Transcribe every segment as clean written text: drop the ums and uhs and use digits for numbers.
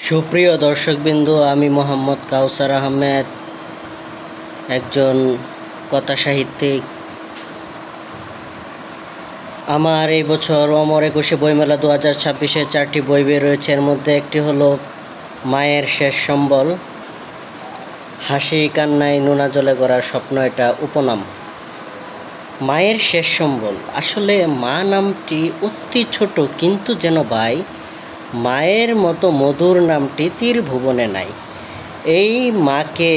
সুপ্রিয় দর্শকবৃন্দ, আমি মোহাম্মদ কাউসার আহমেদ, একজন কথাসাহিত্যিক। আমার এই বছর অমর একুশে বইমেলা 2026-এ 4টি বই বের রয়েছে। এর মধ্যে একটি হলো মায়ের শেষ সম্বল, হাসি কান্নায় নোনা জলে গড়া স্বপ্ন, এটা উপনাম। মায়ের শেষ সম্বল, আসলে মা নামটি অতি ছোট, কিন্তু যেন ভাই মায়ের মতো মধুর নামটি ত্রিভুবনে নাই। এই মাকে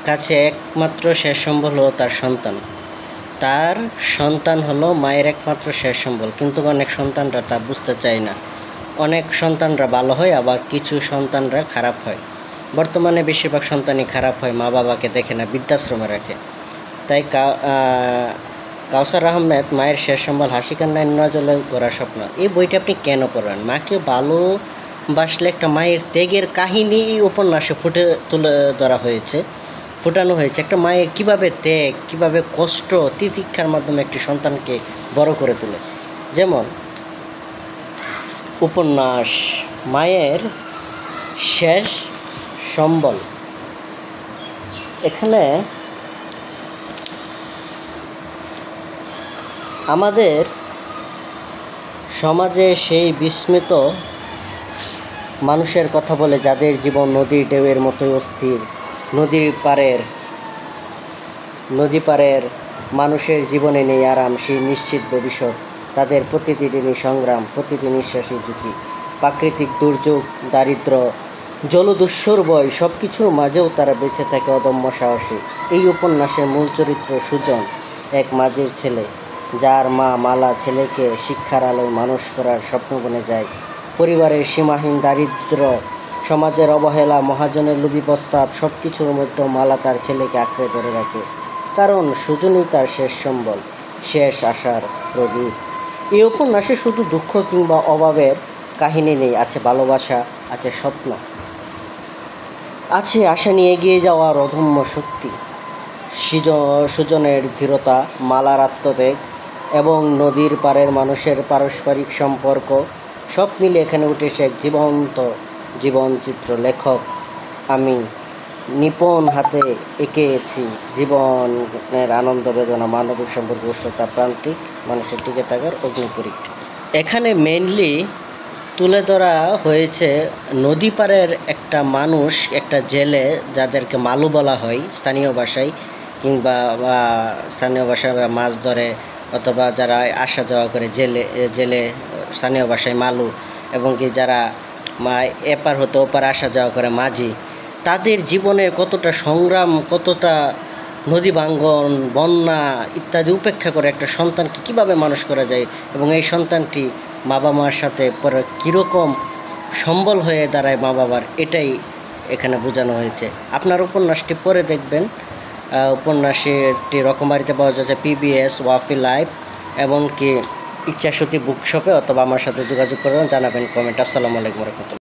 কাছে একমাত্র শেষ সম্বল হলো তার সন্তান। তার সন্তান হলো মায়ের একমাত্র শেষ সম্বল, কিন্তু অনেক সন্তানরা তা বুঝতে চায় না। অনেক সন্তানরা ভালো হয়, আবার কিছু সন্তানরা খারাপ হয়। বর্তমানে বেশিরভাগ সন্তানই খারাপ হয়, মা বাবাকে দেখে না, বৃদ্ধাশ্রমে রাখে। তাই কাউসার আহমেদ মায়ের শেষ সম্বল, হাসি কান্নায় নোনা জলে গড়া স্বপ্ন, এই বইটা আপনি কেন পড়বেন? মাকে ভালোবাসলে একটা মায়ের ত্যাগের কাহিনী এই উপন্যাসে ফুটানো হয়েছে। একটা মায়ের কিভাবে ত্যাগ, কিভাবে কষ্ট, তিতিক্ষার মাধ্যমে একটি সন্তানকে বড় করে তোলে। যেমন উপন্যাস মায়ের শেষ সম্বল, এখানে আমাদের সমাজে সেই বিস্মিত মানুষের কথা বলে, যাদের জীবন নদীর ঢেউয়ের মতোই অস্থির। নদী পারের মানুষের জীবনে নেই আরাম, সেই নিশ্চিত ভবিষ্যৎ। তাদের প্রতিটি দিনই সংগ্রাম, প্রতিটি নিঃশ্বাসী ঝুঁকি। প্রাকৃতিক দুর্যোগ, দারিদ্র, জলদস্যুর ভয়, সব কিছুর মাঝেও তারা বেঁচে থাকে অদম্য সাহসী। এই উপন্যাসের মূল চরিত্র সুজন, এক মাঝের ছেলে, যার মা মালা ছেলেকে শিক্ষার আলোয় মানুষ করার স্বপ্ন বনে যায়। পরিবারের সীমাহীন দারিদ্র, সমাজের অবহেলা, মহাজনের লোভী প্রস্তাব, সব কিছুর মধ্যেও মালা তার ছেলেকে আঁকড়ে ধরে রাখে, কারণ সুজনই তার শেষ সম্বল, শেষ আশার প্রদীপ। এই উপন্যাসে শুধু দুঃখ কিংবা অভাবের কাহিনী নেই, আছে ভালোবাসা, আছে স্বপ্ন, আছে আশা নিয়ে এগিয়ে যাওয়ার অদম্য শক্তি। সুজনের ধীরতা, মালার আত্মত্যাগ এবং নদীর পাড়ের মানুষের পারস্পরিক সম্পর্ক, সব মিলে এখানে উঠেছে এক জীবন্ত জীবনচিত্র। লেখক আমি নিপুণ হাতে এঁকেছি জীবনের আনন্দ বেদনা, মানবিক সম্পর্ক, উষ্ণতা, প্রান্তিক মানুষের টিকে থাকার অগ্নিপরীক্ষা। এখানে মেইনলি তুলে ধরা হয়েছে নদী পাড়ের একটা মানুষ, একটা জেলে, যাদেরকে মালু বলা হয় স্থানীয় ভাষায়, কিংবা স্থানীয় ভাষায় মাছ ধরে, অথবা যারা আসা যাওয়া করে জেলে স্থানীয় ভাষায় মালু, এবং কি যারা এপার হতে ওপার আসা যাওয়া করে মাঝি। তাদের জীবনের কতটা সংগ্রাম, কতটা নদী ভাঙ্গন, বন্যা ইত্যাদি উপেক্ষা করে একটা সন্তানকে কিভাবে মানুষ করা যায়, এবং এই সন্তানটি বাবা মার সাথে পরে কীরকম সম্বল হয়ে দাঁড়ায় মা বাবার, এটাই এখানে বোঝানো হয়েছে। আপনার উপন্যাসটি পড়ে দেখবেন। উপন্যাসটি রকমারিতে পাওয়া যাচ্ছে PBS, ওয়াফি লাইভ, এবং কি ইচ্ছাশক্তি বুকশপে, অথবা আমার সাথে যোগাযোগ করবেন, জানাবেন কমেন্ট। আসসালামু আলাইকুম রহমতুল্লাহ।